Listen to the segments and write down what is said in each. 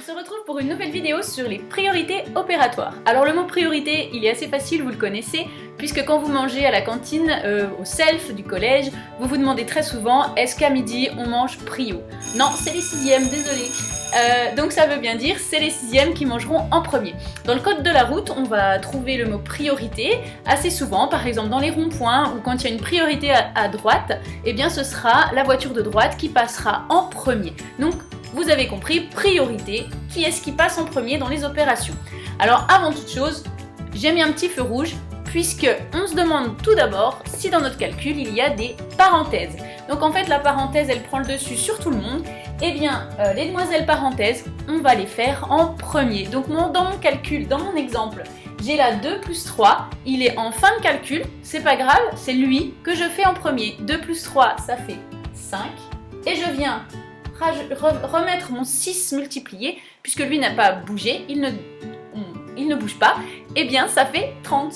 se retrouve pour une nouvelle vidéo sur les priorités opératoires. Alors le mot priorité, il est assez facile, vous le connaissez, puisque quand vous mangez à la cantine, au self du collège, vous vous demandez très souvent, est-ce qu'à midi on mange prio? Non, c'est les sixièmes, désolé. Donc ça veut bien dire, c'est les sixièmes qui mangeront en premier. Dans le code de la route, on va trouver le mot priorité assez souvent, par exemple dans les ronds-points ou quand il y a une priorité à droite, eh bien ce sera la voiture de droite qui passera en premier. Donc vous avez compris, priorité, qui est-ce qui passe en premier dans les opérations? Alors avant toute chose, j'ai mis un petit feu rouge puisque on se demande tout d'abord si dans notre calcul il y a des parenthèses. Donc en fait la parenthèse elle prend le dessus sur tout le monde. Eh bien les demoiselles parenthèses, on va les faire en premier. Donc dans mon calcul, dans mon exemple, j'ai là 2 plus 3, il est en fin de calcul, c'est pas grave, c'est lui que je fais en premier. 2 plus 3 ça fait 5 et je viens remettre mon 6 multiplié, puisque lui n'a pas bougé, il ne bouge pas, et bien ça fait 30.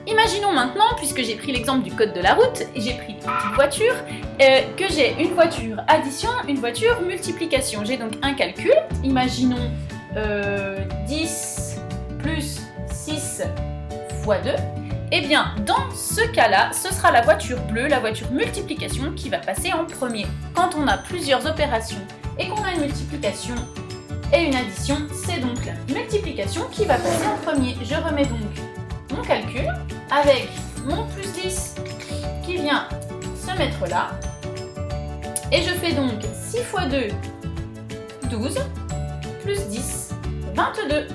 Imaginons maintenant, puisque j'ai pris l'exemple du code de la route, et j'ai pris une petite voiture, que j'ai une voiture addition, une voiture multiplication. J'ai donc un calcul, imaginons 10 plus 6 fois 2. Eh bien, dans ce cas-là, ce sera la voiture bleue, la voiture multiplication, qui va passer en premier. Quand on a plusieurs opérations et qu'on a une multiplication et une addition, c'est donc la multiplication qui va passer en premier. Je remets donc mon calcul avec mon plus 10 qui vient se mettre là. Et je fais donc 6 fois 2, 12, plus 10, 22.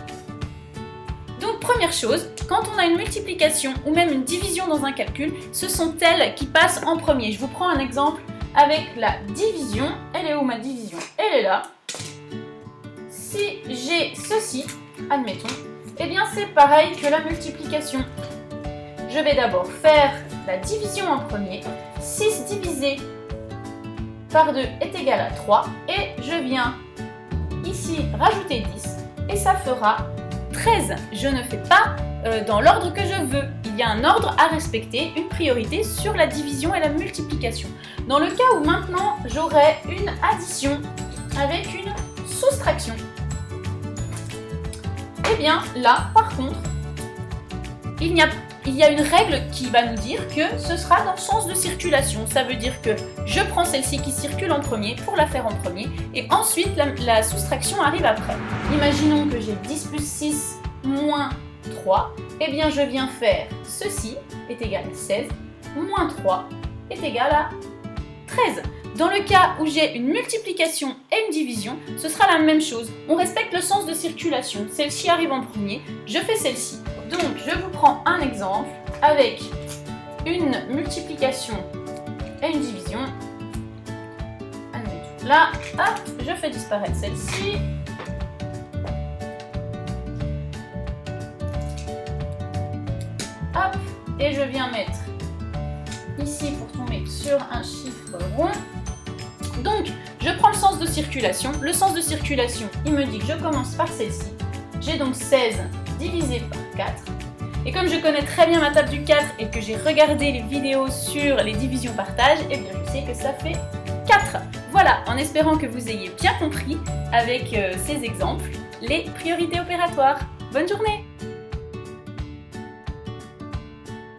Donc première chose, quand on a une multiplication ou même une division dans un calcul, ce sont elles qui passent en premier. Je vous prends un exemple avec la division. Elle est où ma division? Elle est là. Si j'ai ceci, admettons, eh bien c'est pareil que la multiplication. Je vais d'abord faire la division en premier. 6 divisé par 2 est égal à 3 et je viens ici rajouter 10 et ça fera 13. Je ne fais pas dans l'ordre que je veux. Il y a un ordre à respecter, une priorité sur la division et la multiplication. Dans le cas où maintenant j'aurais une addition avec une soustraction, eh bien là par contre, il y a une règle qui va nous dire que ce sera dans le sens de circulation. Ça veut dire que je prends celle-ci qui circule en premier pour la faire en premier et ensuite la soustraction arrive après. Imaginons que j'ai 10 plus 6 moins 3, eh bien je viens faire ceci est égal à 16, moins 3 est égal à 13. Dans le cas où j'ai une multiplication et une division, ce sera la même chose. On respecte le sens de circulation. Celle-ci arrive en premier, je fais celle-ci. Donc je vous prends un exemple avec une multiplication et une division. Là, hop, je fais disparaître celle-ci. Hop, et je viens mettre ici pour tomber sur un chiffre rond. Donc, je prends le sens de circulation. Le sens de circulation, il me dit que je commence par celle-ci. J'ai donc 16 divisé par 4. Et comme je connais très bien ma table du 4 et que j'ai regardé les vidéos sur les divisions partage, eh bien je sais que ça fait 4. Voilà, en espérant que vous ayez bien compris avec ces exemples les priorités opératoires. Bonne journée!